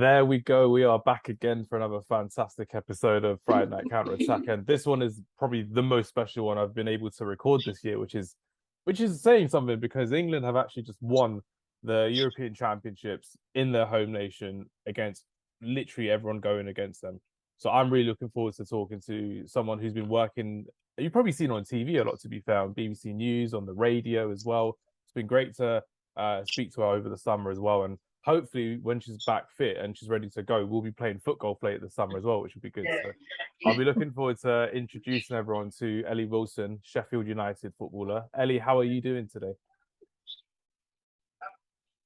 There we go. We are back again for another fantastic episode of Friday Night Counter Attack, and this one is probably the most special one I've been able to record this year, which is saying something because England have actually just won the European Championships in their home nation against literally everyone going against them. So I'm really looking forward to talking to someone who's been working. You've probably seen on TV a lot, to be fair, on BBC News, on the radio as well. It's been great to speak to her over the summer as well, and hopefully when she's back fit and she's ready to go, we'll be playing foot golf later this summer as well, which will be good. So I'll be looking forward to introducing everyone to Ellie Wilson, Sheffield United footballer. Ellie, how are you doing today?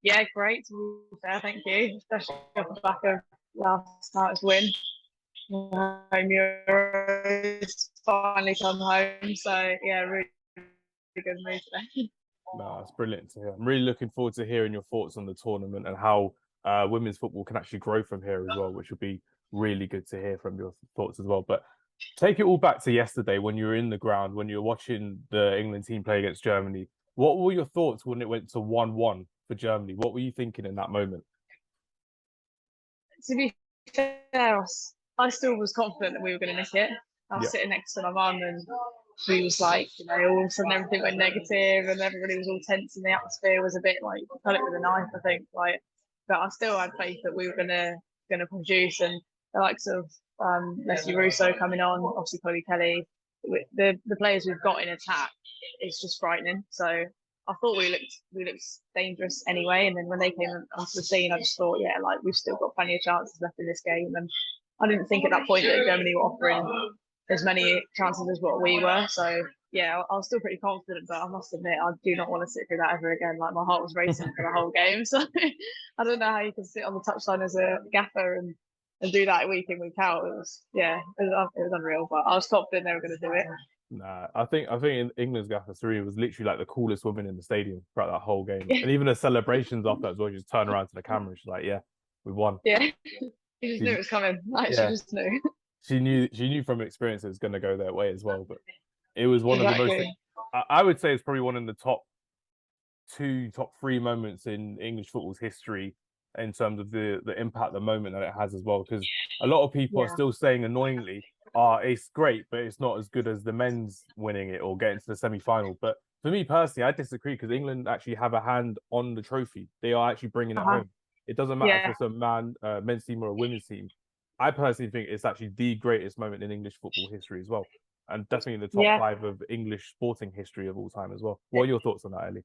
Yeah, great to be fair, thank you. Especially off the back of last night's win. Home Euros finally come home. So yeah, really, really good mood today. No, it's brilliant to hear. I'm really looking forward to hearing your thoughts on the tournament and how women's football can actually grow from here as well, which will be really good to hear from your thoughts as well. But take it all back to yesterday when you were in the ground, when you were watching the England team play against Germany. What were your thoughts when it went to 1-1 for Germany? What were you thinking in that moment? To be fair, I still was confident that we were going to nick it. I was sitting next to my mum and she was like, all of a sudden everything went negative and everybody was all tense and the atmosphere was a bit like cut it with a knife, I think. But I still had faith that we were gonna produce, and the likes of Leslie Russo coming on, obviously Chloe Kelly, the players we've got in attack, it's just frightening. So I thought we looked dangerous anyway, and then when they came onto the scene, I just thought, yeah, like we've still got plenty of chances left in this game, and I didn't think at that point that Germany were offering as many chances as what we were. So yeah, I was still pretty confident, but I must admit I do not want to sit through that ever again. Like my heart was racing for the whole game. So I don't know how you can sit on the touchline as a gaffer and do that week in, week out. It was unreal, but I was confident they were going to do it. Nah, I think in England's gaffer Serena was literally like the coolest woman in the stadium throughout that whole game. And even the celebrations after as well, she just turned around to the camera. She's like, yeah, we won. Yeah. You just knew it was coming. Like, yeah. She just knew. She knew from experience it was going to go their way as well. But it was one of the most. I would say it's probably one of the top three moments in English football's history in terms of the impact, the moment that it has as well. Because a lot of people are still saying annoyingly, it's great, but it's not as good as the men's winning it or getting to the semi-final. But for me personally, I disagree because England actually have a hand on the trophy. They are actually bringing it home. It doesn't matter if it's a men's team or a women's team. I personally think it's actually the greatest moment in English football history as well. And definitely in the top 5 of English sporting history of all time as well. What are your thoughts on that, Ellie?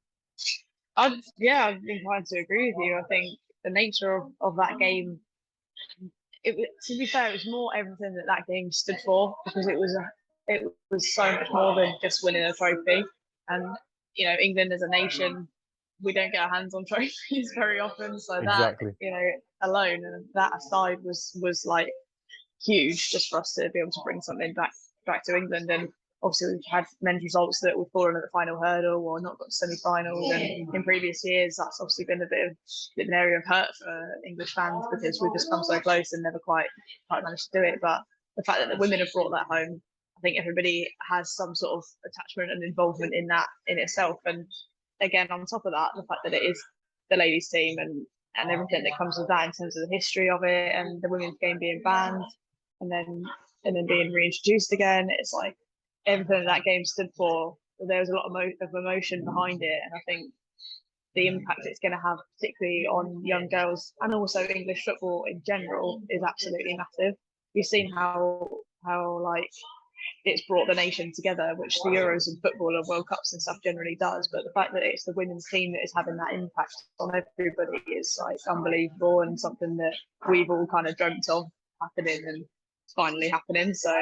I'd inclined to agree with you. I think the nature of that game, to be fair, it was more everything that game stood for, because it was so much more than just winning a trophy. And England as a nation, we don't get our hands on trophies very often, so exactly. That alone and that aside was like huge just for us to be able to bring something back to England. And obviously we've had men's results that we've fallen at the final hurdle or not got semi-finals, and in previous years that's obviously been a bit of an area of hurt for English fans because we've just come so close and never quite managed to do it. But the fact that the women have brought that home, I think everybody has some sort of attachment and involvement in that in itself. And again, on top of that, the fact that it is the ladies' team and everything that comes with that in terms of the history of it and the women's game being banned and then being reintroduced again, it's like everything that game stood for. There was a lot of emotion behind it, and I think the impact it's going to have, particularly on young girls and also English football in general, is absolutely massive. You've seen how like it's brought the nation together, which the Euros and football and World Cups and stuff generally does. But the fact that it's the women's team that is having that impact on everybody is like unbelievable, and something that we've all kind of dreamt of happening, and it's finally happening. So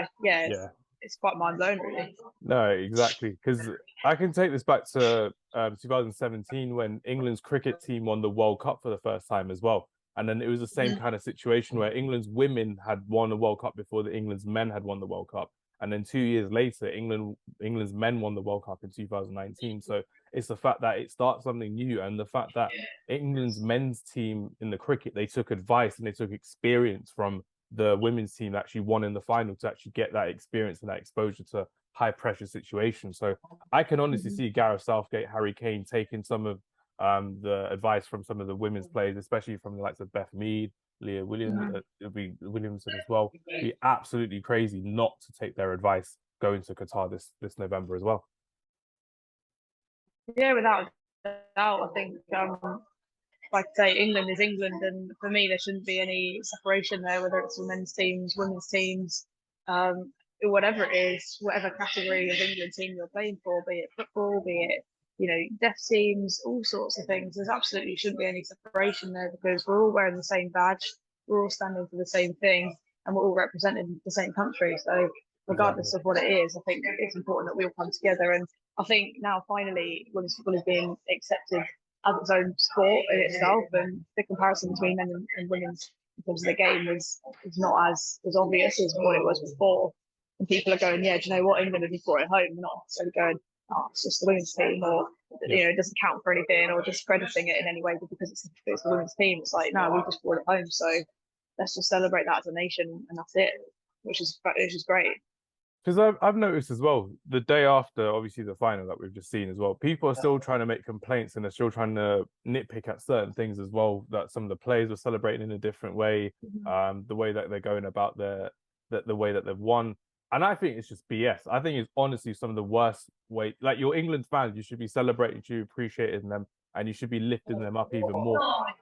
it's quite mind blowing, really. No, exactly. Because I can take this back to 2017 when England's cricket team won the World Cup for the first time as well. And then it was the same kind of situation where England's women had won the World Cup before England's men had won the World Cup. And then 2 years later, England's men won the World Cup in 2019. So it's the fact that it starts something new, and the fact that England's men's team in the cricket, they took advice and they took experience from the women's team that actually won in the final to actually get that experience and that exposure to high pressure situations. So I can honestly see Gareth Southgate, Harry Kane taking some of the advice from some of the women's players, especially from the likes of Beth Mead, Leah Williams, Mhm. it'll be Williamson as well. It'd be absolutely crazy not to take their advice going to Qatar this November as well. Yeah, without a doubt. I think, like I say, England is England, and for me, there shouldn't be any separation there, whether it's men's teams, women's teams, whatever it is, whatever category of England team you're playing for, be it football, be it deaf teams, all sorts of things. There's absolutely shouldn't be any separation there because we're all wearing the same badge, we're all standing for the same thing, and we're all representing the same country. So Exactly. regardless of what it is, I think it's important that we all come together. And I think now finally women's football is being accepted as its own sport in itself, and the comparison between men and women's in terms of the game is not as obvious as what it was before. And people are going, yeah, do you know what? England have just brought it home. They're not necessarily going, oh, it's just the women's team, or Yeah. it doesn't count for anything, or discrediting it in any way because it's the women's team. It's like, no, we just brought it home, so let's just celebrate that as a nation, and that's it, which is great. Because I've noticed as well, the day after, obviously, the final that we've just seen as well, people are still trying to make complaints and they're still trying to nitpick at certain things as well, that some of the players were celebrating in a different way, the way that they're going about the way that they've won. And I think it's just BS. I think it's honestly some of the worst way. Like, your England fans, you should be celebrating, you should be appreciating them, and you should be lifting them up even more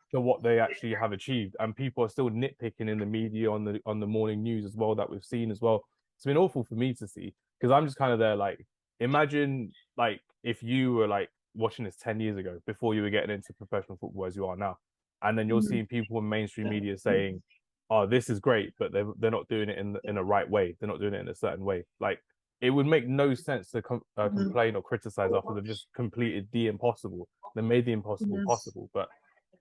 to what they actually have achieved. And people are still nitpicking in the media on the morning news as well that we've seen as well. It's been awful for me to see because I'm just kind of there like, imagine like if you were like watching this 10 years ago before you were getting into professional football as you are now, and then you're seeing people in mainstream media saying, oh, this is great, but they're not doing it in a right way, they're not doing it in a certain way. Like, it would make no sense to complain or criticize after they've just completed the impossible. They made the impossible possible. But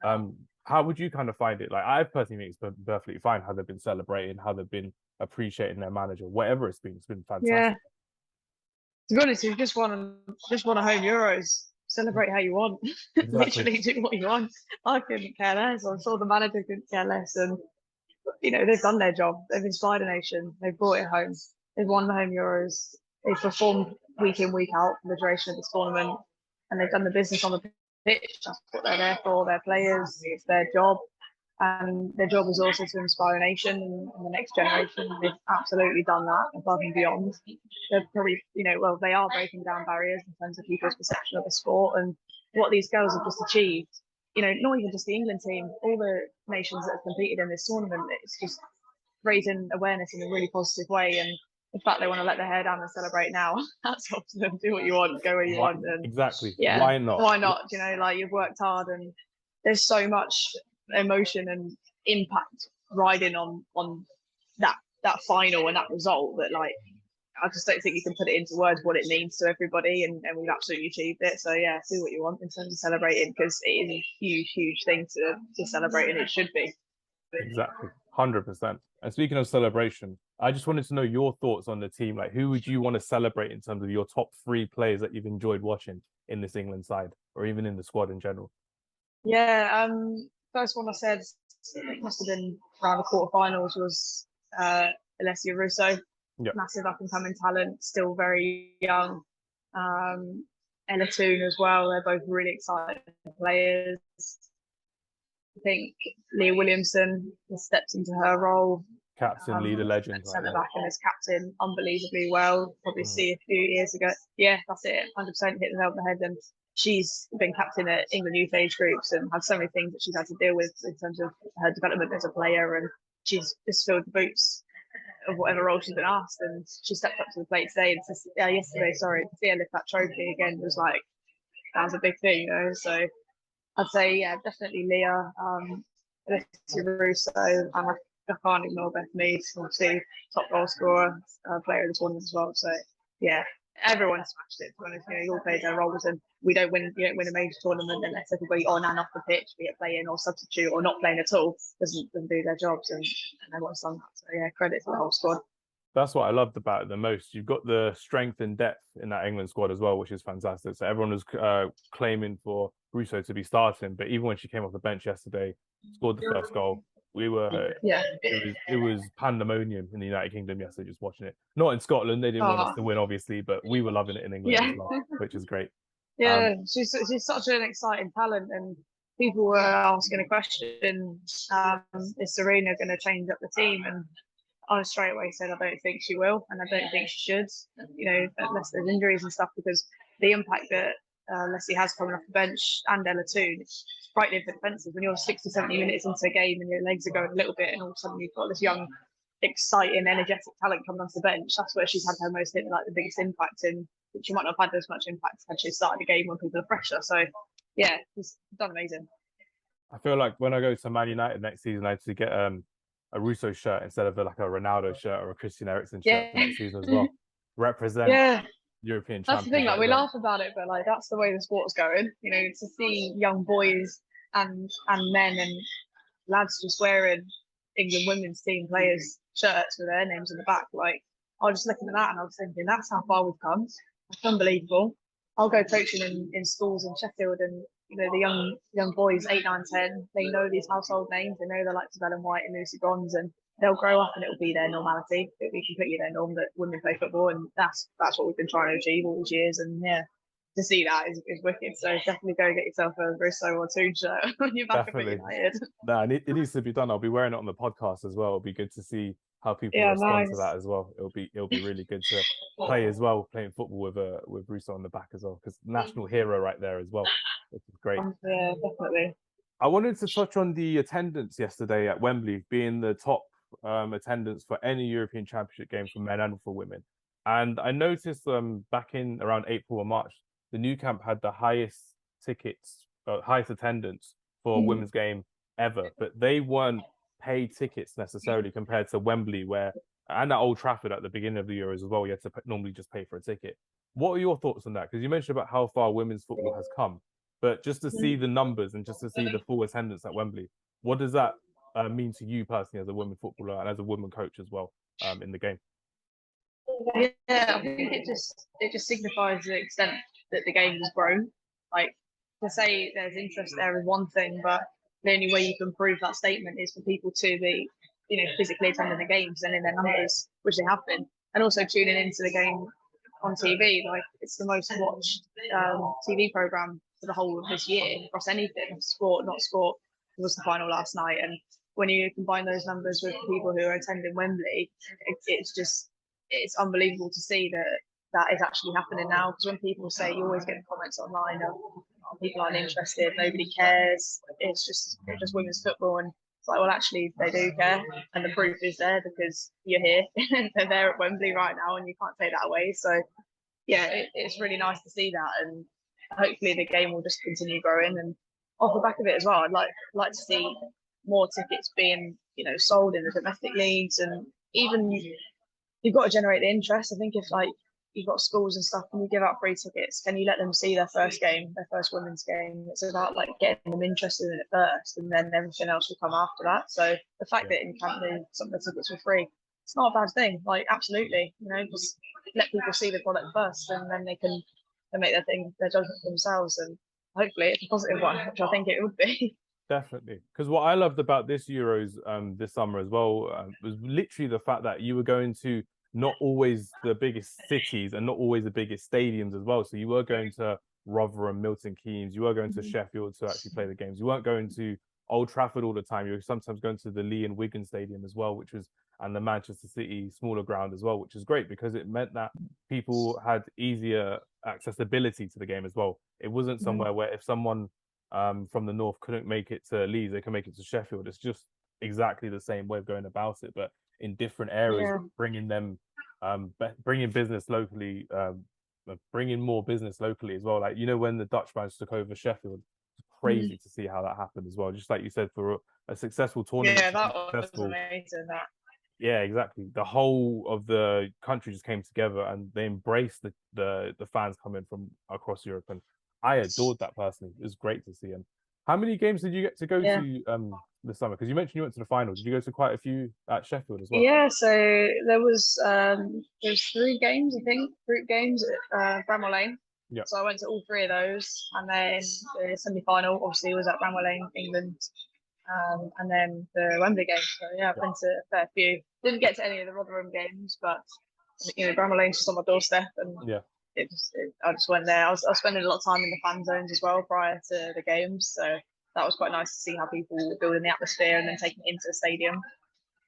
how would you kind of find it? Like, I personally think it's perfectly fine how they've been celebrating, how they've been appreciating their manager, whatever it's been. It's been Yeah, fantastic. to be honest, you just want a home Euros. Celebrate how you want. Exactly. Literally do what you want. I couldn't care less. I'm sure the manager couldn't care less. And they've done their job. They've inspired a nation. They've brought it home. They've won the home Euros. They've performed week in, week out for the duration of this tournament. And they've done the business on the pitch. That's what they're there for. Their players. It's their job. And their job is also to inspire a nation and the next generation. They've absolutely done that above and beyond. They're probably, they are breaking down barriers in terms of people's perception of the sport and what these girls have just achieved. Not even just the England team, all the nations that have competed in this tournament, it's just raising awareness in a really positive way. And in fact, they want to let their hair down and celebrate now. That's up to them. Do what you want, go where you want. And Exactly. yeah, Why not? why not? Like, you've worked hard and there's so much emotion and impact riding on that final and that result that, like, I just don't think you can put it into words what it means to everybody, and we've absolutely achieved it. So yeah, do what you want in terms of celebrating, because it is a huge thing to celebrate, and it should be. Exactly. 100%. And speaking of celebration, I just wanted to know your thoughts on the team. Like, who would you want to celebrate in terms of your top three players that you've enjoyed watching in this England side, or even in the squad in general? Yeah, first one I said, it must have been around the quarterfinals, was Alessia Russo. Yeah. Massive up and coming talent, still very young. Ella Toon as well. They're both really exciting players. I think Leah Williamson has stepped into her role. Captain, leader, legend. Centre back and as captain unbelievably well. Probably see a few years ago. Yeah, that's it. 100% hit the nail on the head. And she's been captain at England youth age groups and had so many things that she's had to deal with in terms of her development as a player. And she's just filled the boots of whatever role she's been asked. And she stepped up to the plate today. And yesterday, sorry, to see her lift that trophy again was like, that was a big thing, So I'd say, yeah, definitely Leah, Alessia Russo, and I can't ignore Beth Mead, obviously top goal scorer, player of the tournament as well. So yeah, everyone smashed it. To be honest, you all played their roles, and you don't win a major tournament unless everybody on and off the pitch, be it playing or substitute or not playing at all, doesn't do their jobs, and everyone's done that. So yeah, credit to the whole squad. That's what I loved about it the most. You've got the strength and depth in that England squad as well, which is fantastic. So everyone was claiming for Russo to be starting, but even when she came off the bench yesterday, scored the first goal. It was pandemonium in the United Kingdom yesterday, just watching it. Not in Scotland, they didn't want us to win, obviously, but we were loving it in England as well, which is great. Yeah, she's such an exciting talent, and people were asking a question, is Serena going to change up the team? And I straight away said I don't think she will, and I don't think she should, unless there's injuries and stuff, because the impact that Leslie has coming off the bench, and Ella too, it's frightening for defences. When you're 60, 70 minutes into a game and your legs are going a little bit, and all of a sudden you've got this young, exciting, energetic talent coming onto the bench, that's where she's had her most, like, the biggest impact in. She might not have had as much impact had she started the game when people are fresher. So, yeah, she's done amazing. I feel like when I go to Man United next season, I have to get a Russo shirt instead of like a Ronaldo shirt or a Christian Eriksen shirt for next season as well. Represent European that's champions. The thing, like, we laugh about it, but like that's the way the sport's going. To see young boys and men and lads just wearing England women's team players' shirts with their names in the back. Like, I was just looking at that and I was thinking, that's how far we've come. It's unbelievable. I'll go coaching in schools in Sheffield, and the young boys, 8, 9, 10, they know these household names. They know the likes of Ellen White and Lucy Bronze, and they'll grow up and it'll be their normality. It'll be completely their norm that women play football, and that's what we've been trying to achieve all these years. And yeah, to see that is wicked. So definitely go get yourself a Russo or Toon shirt when you're back at United. No, it needs to be done. I'll be wearing it on the podcast as well. It'll be good to see how people respond to that as well. It'll be really good to play as well, playing football with Russo on the back as well, because national hero right there as well, which is great. Yeah, definitely. I wanted to touch on the attendance yesterday at Wembley being the top attendance for any European Championship game for men and for women. And I noticed back in around April or March, the new camp had the highest highest attendance for a women's game ever, but they weren't paid tickets necessarily compared to Wembley, and at Old Trafford at the beginning of the Euros as well, you had to normally just pay for a ticket. What are your thoughts on that? Because you mentioned about how far women's football has come, but just to see the numbers and just to see the full attendance at Wembley, what does that mean to you personally as a women footballer and as a woman coach as well in the game? Yeah, I think it just signifies the extent that the game has grown. Like, to say there's interest there is one thing, but the only way you can prove that statement is for people to be, physically attending the games and in their numbers, which they have been, and also tuning into the game on TV. Like, it's the most watched TV program for the whole of this year across anything, sport, not sport. It was the final last night, and when you combine those numbers with people who are attending Wembley, it's unbelievable to see that is actually happening now. Because when people say, you always get the comments online of, oh, people aren't interested, nobody cares, it's just women's football, and it's like, well, actually they do care, and the proof is there because you're here. They're there at Wembley right now, and you can't take that away. So yeah, it's really nice to see that, and hopefully the game will just continue growing. And off the back of it as well, I'd like to see more tickets being sold in the domestic leagues, and even you've got to generate the interest. I think if, like, you've got schools and stuff and you give out free tickets, can you let them see their first women's game? It's about, like, getting them interested in it first, and then everything else will come after that. So the fact that in camp some of the tickets were free, it's not a bad thing. Like, absolutely, just let people see the product first, and then they can make their judgment for themselves, and hopefully it's a positive one, which I think it would be. Definitely, because what I loved about this Euros this summer as well was literally the fact that you were going to not always the biggest cities and not always the biggest stadiums as well. So you were going to Rotherham, Milton Keynes, you were going to Sheffield to actually play the games. You weren't going to Old Trafford all the time. You were sometimes going to the Lee and Wigan Stadium as well, and the Manchester City smaller ground as well, which is great because it meant that people had easier accessibility to the game as well. It wasn't somewhere where if someone from the north couldn't make it to Leeds, they can make it to Sheffield. It's just exactly the same way of going about it, but in different areas, bringing business locally, bringing more business locally as well. Like, when the Dutch branch took over Sheffield, it's crazy to see how that happened as well. Just like you said, for a successful tournament. Yeah, that was amazing. That. Yeah, exactly. The whole of the country just came together and they embraced the fans coming from across Europe, and I adored that personally. It was great to see. And how many games did you get to go to this summer? Because you mentioned you went to the final. Did you go to quite a few at Sheffield as well? Yeah, so there's 3 games, I think, group games at Bramall Lane. Yeah. So I went to all 3 of those, and then the semi-final obviously was at Bramall Lane, England, and then the Wembley game. So yeah, I've been to a fair few. Didn't get to any of the Rotherham games, but Bramall Lane's just on my doorstep, and I just went there. I was spending a lot of time in the fan zones as well prior to the games, so that was quite nice to see how people were building the atmosphere and then taking it into the stadium.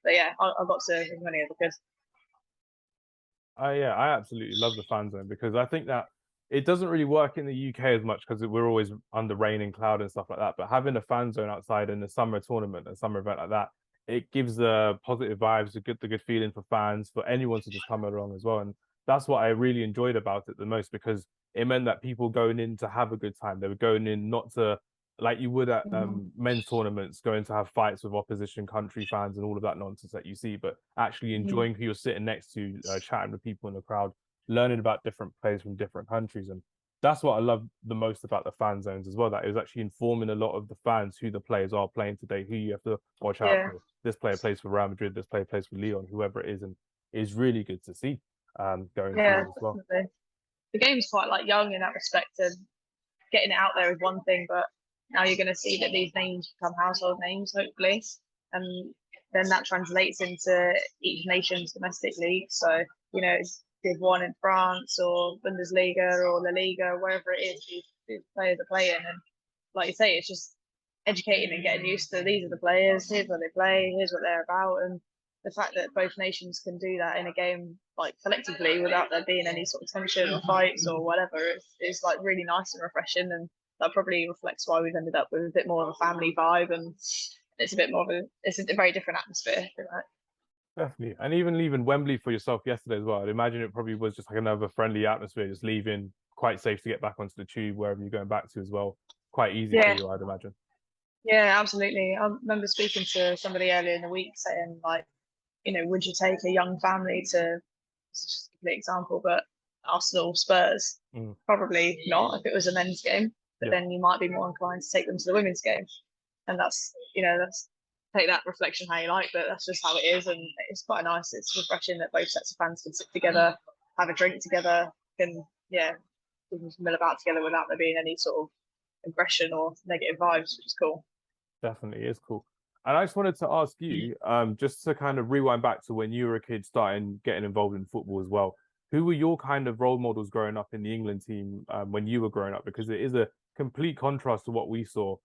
But yeah, I got to as many as I could. Yeah, I absolutely love the fan zone because I think that it doesn't really work in the UK as much because we're always under rain and cloud and stuff like that. But having a fan zone outside in the summer tournament, a summer event like that, it gives the positive vibes, the good feeling for fans, for anyone to just come along as well. And that's what I really enjoyed about it the most because it meant that people going in to have a good time. They were going in not to like you would at men's tournaments, going to have fights with opposition country fans and all of that nonsense that you see, but actually enjoying who you're sitting next to, chatting with people in the crowd, learning about different players from different countries. And that's what I love the most about the fan zones as well. That it was actually informing a lot of the fans who the players are playing today, who you have to watch out for. This player plays for Real Madrid, this player plays for Lyon, whoever it is, and it's really good to see going forward as well. Definitely. The game's quite like young in that respect, and getting it out there is one thing, but now you're going to see that these names become household names, hopefully, and then that translates into each nation's domestic league. So, you know, Div 1 in France or Bundesliga or La Liga, wherever it is, these players are playing. And like you say, it's just educating and getting used to these are the players, here's what they play, here's what they're about. And the fact that both nations can do that in a game like collectively without there being any sort of tension or fights or whatever is like really nice and refreshing, and that probably reflects why we've ended up with a bit more of a family vibe, and it's a bit more of it's a very different atmosphere, right? Definitely. And even leaving Wembley for yourself yesterday as well, I'd imagine it probably was just like another friendly atmosphere, just leaving, quite safe to get back onto the tube wherever you're going back to as well. Quite easy for you, I'd imagine. Yeah, absolutely. I remember speaking to somebody earlier in the week saying, like, you know, would you take a young family to, this is just a complete example, but Arsenal Spurs? Probably not if it was a men's game, but then you might be more inclined to take them to the women's game. And that's, you know, that's take that reflection how you like, but that's just how it is. And it's quite nice. It's refreshing that both sets of fans can sit together, have a drink together, can, mill about together without there being any sort of aggression or negative vibes, which is cool. Definitely is cool. And I just wanted to ask you, just to kind of rewind back to when you were a kid starting getting involved in football as well. Who were your kind of role models growing up in the England team when you were growing up? Because it is a complete contrast to what we saw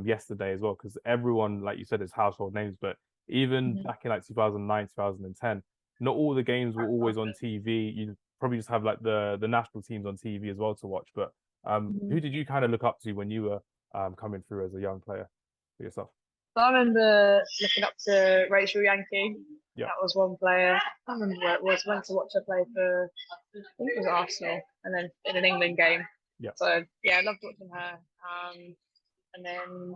yesterday as well. Because everyone, like you said, is household names. But even back in like 2009, 2010, not all the games were always on TV. You probably just have like the national teams on TV as well to watch. But who did you kind of look up to when you were coming through as a young player for yourself? So I remember looking up to Rachel Yankee. Yeah. That was one player. I remember where it was. Went to watch her play for, I think it was Arsenal, and then in an England game. Yeah. So yeah, I loved watching her. And then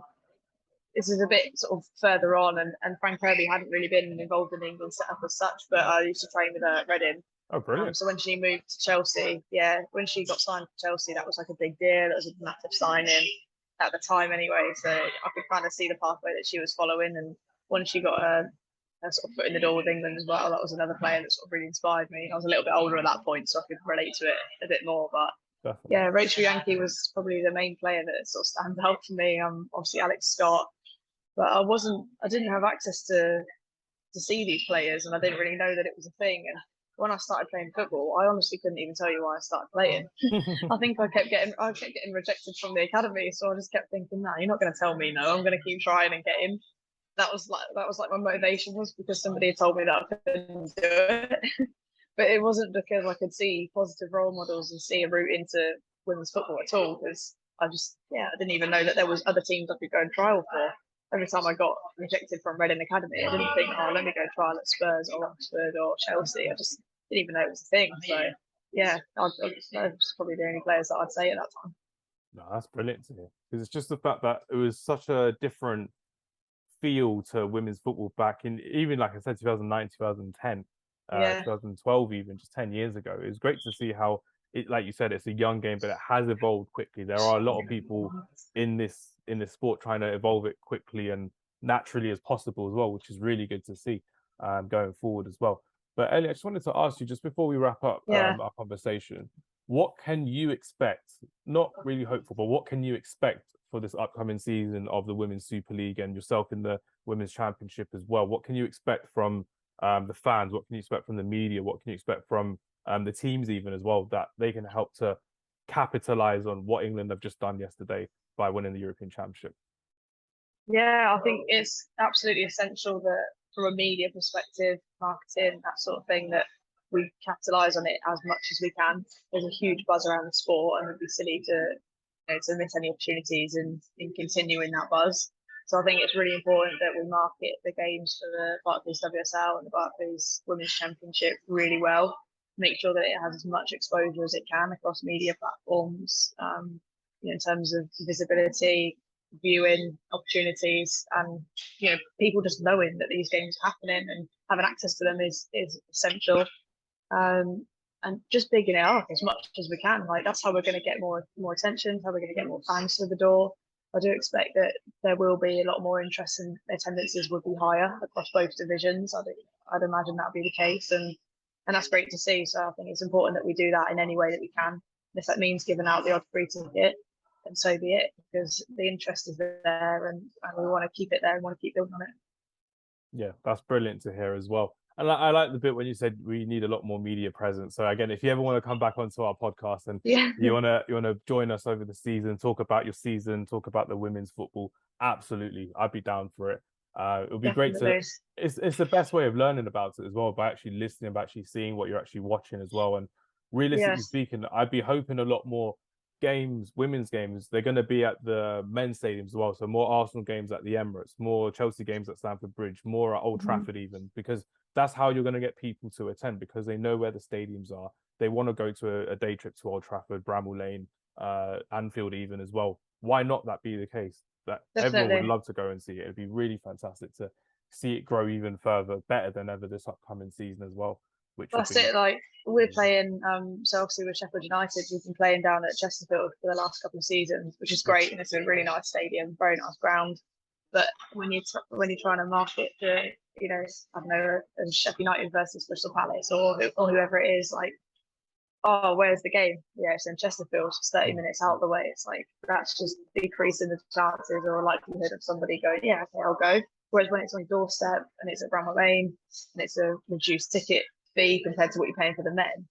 this is a bit sort of further on, and Frank Kirby hadn't really been involved in the England setup as such, but I used to train with her at Reading. Oh, brilliant. So when she moved to Chelsea, when she got signed for Chelsea, that was like a big deal. It was a massive signing at the time anyway, so I could kind of see the pathway that she was following. And when she got her sort of foot in the door with England as well, that was another player that sort of really inspired me. I was a little bit older at that point, so I could relate to it a bit more. But definitely. Yeah, Rachel Yankee was probably the main player that sort of stands out for me. Obviously Alex Scott, but I didn't have access to see these players, and I didn't really know that it was a thing. And when I started playing football, I honestly couldn't even tell you why I started playing. I think I kept getting rejected from the academy, so I just kept thinking, no, you're not going to tell me no. I'm going to keep trying and get in. That was like my motivation, was because somebody had told me that I couldn't do it. But it wasn't because I could see positive role models and see a route into women's football at all. Because I didn't even know that there was other teams I could go and trial for. Every time I got rejected from Reading Academy, I didn't think, oh, let me go trial at Spurs or Oxford or Chelsea. I just didn't even know it was a thing. So, yeah, I was probably the only players that I'd say at that time. No, that's brilliant to hear. Because it's just the fact that it was such a different feel to women's football back in, even like I said, 2009, 2010, 2012, even just 10 years ago. It was great to see how it, like you said, it's a young game, but it has evolved quickly. There are a lot of people in this sport trying to evolve it quickly and naturally as possible as well, which is really good to see going forward as well. But Ellie, I just wanted to ask you, just before we wrap up our conversation, what can you expect? Not really hopeful, but what can you expect for this upcoming season of the Women's Super League and yourself in the Women's Championship as well? What can you expect from the fans? What can you expect from the media? What can you expect from the teams even as well, that they can help to capitalize on what England have just done yesterday by winning the European Championship? Yeah, I think it's absolutely essential that from a media perspective, marketing, that sort of thing, that we capitalize on it as much as we can. There's a huge buzz around the sport, and it'd be silly to, to miss any opportunities in continuing that buzz. So I think it's really important that we market the games for the Barclays WSL and the Barclays Women's Championship really well. Make sure that it has as much exposure as it can across media platforms, in terms of visibility, viewing opportunities, and people just knowing that these games are happening and having access to them is essential. And just bigging it up as much as we can. Like, that's how we're going to get more attention, how we're going to get more fans through the door. I do expect that there will be a lot more interest, and attendances would be higher across both divisions. I'd imagine that would be the case, and that's great to see. So I think it's important that we do that in any way that we can. And if that means giving out the odd free ticket, then so be it, because the interest is there, and we want to keep it there and want to keep building on it. Yeah, that's brilliant to hear as well. And I like the bit when you said we need a lot more media presence. So again, if you ever want to come back onto our podcast and Yeah, you wanna join us over the season, talk about your season, talk about the women's football, absolutely, I'd be down for it. It would be great to. definitely. It's the best way of learning about it as well, by actually listening, by actually seeing what you're actually watching as well. And realistically Yes. speaking, I'd be hoping a lot more games, women's games, they're going to be at the men's stadiums as well. So more Arsenal games at the Emirates, more Chelsea games at Stamford Bridge, more at Old Trafford, even, because that's how you're going to get people to attend, because they know where the stadiums are. They want to go to a day trip to Old Trafford, Bramall Lane, Anfield, even as well. Why not that be the case? That everyone would Definitely. love to go and see it. It'd be really fantastic to see it grow even further, better than ever this upcoming season as well, which would That's be it. Like, we're playing, so obviously with Sheffield United, we've been playing down at Chesterfield for the last couple of seasons, which is great, and it's a really nice stadium, very nice ground. But when you're trying to market the, I don't know, Sheffield United versus Crystal Palace, or whoever it is, like, oh, where's the game? Yeah, it's in Chesterfield, it's 30 minutes out of the way. It's like, that's just decreasing the chances or likelihood of somebody going, yeah, okay, I'll go. Whereas when it's on your doorstep and it's at Bramall Lane and it's a reduced ticket fee compared to what you're paying for the men,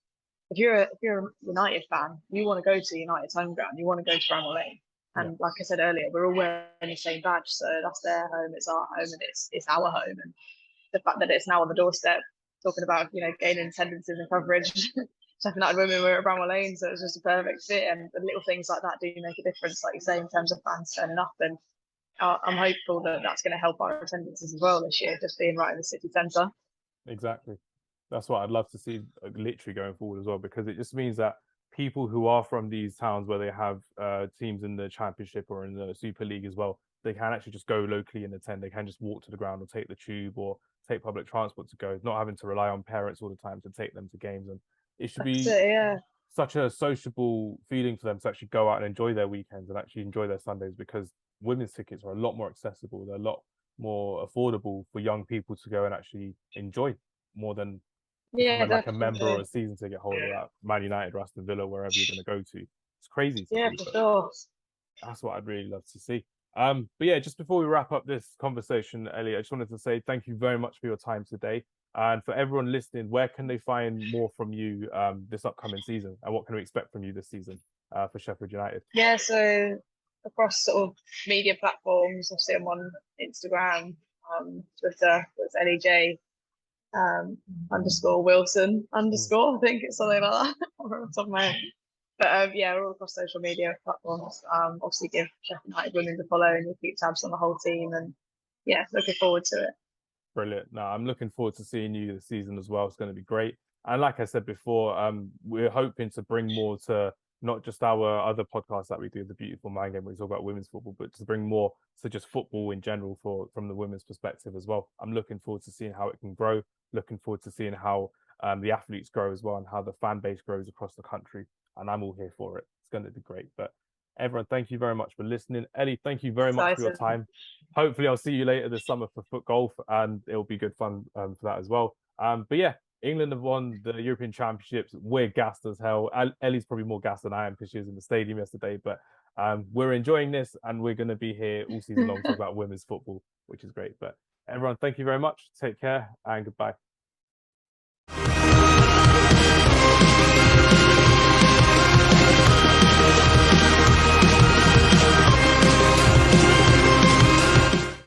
if you're a United fan, you want to go to United's home ground, you want to go to Bramall Lane. yeah, And like I said earlier, we're all wearing the same badge, so that's their home, it's our home, and it's our home. And the fact that it's now on the doorstep, talking about gaining attendances and coverage. Sheffield United women were at Bramall Lane, so it was just a perfect fit. And the little things like that do make a difference, like you say, in terms of fans turning up. And I'm hopeful that that's going to help our attendances as well this year, just being right in the city centre. exactly. That's what I'd love to see, literally going forward as well, because it just means that people who are from these towns where they have teams in the championship or in the Super League as well, they can actually just go locally and attend. They can just walk to the ground or take the tube or take public transport to go, not having to rely on parents all the time to take them to games. And it should That's be it, yeah. such a sociable feeling for them to actually go out and enjoy their weekends and actually enjoy their Sundays, because women's tickets are a lot more accessible. They're a lot more affordable for young people to go and actually enjoy, more than Yeah, becoming like a member or definitely. a season ticket holder at Man United or Aston Villa, wherever you're going to go to. It's crazy to Yeah, see, for but sure. that's what I'd really love to see. But yeah, just before we wrap up this conversation, Ellie, I just wanted to say thank you very much for your time today. And for everyone listening, where can they find more from you this upcoming season? And what can we expect from you this season for Sheffield United? Yeah, so across sort of media platforms, obviously I'm on Instagram, Twitter, it's LEJ underscore Wilson underscore. I think it's something like that off the top of my head. But yeah, we're all across social media platforms. Obviously, give Sheffield United Women a follow, and you'll keep tabs on the whole team. And yeah, looking forward to it. Brilliant. No, I'm looking forward to seeing you this season as well. It's going to be great. And like I said before, we're hoping to bring more to not just our other podcasts that we do, the Beautiful Mind Game, where we talk about women's football, but to bring more to just football in general from the women's perspective as well. I'm looking forward to seeing how it can grow. Looking forward to seeing how the athletes grow as well, and how the fan base grows across the country. And I'm all here for it. It's going to be great. But everyone, thank you very much for listening. Ellie, thank you very much for your Exciting. time. Hopefully, I'll see you later this summer for foot golf, and it'll be good fun for that as well. But yeah, England have won the European Championships. We're gassed as hell. Ellie's probably more gassed than I am because she was in the stadium yesterday. But we're enjoying this, and we're going to be here all season long talking about women's football, which is great. But everyone, thank you very much. Take care and goodbye.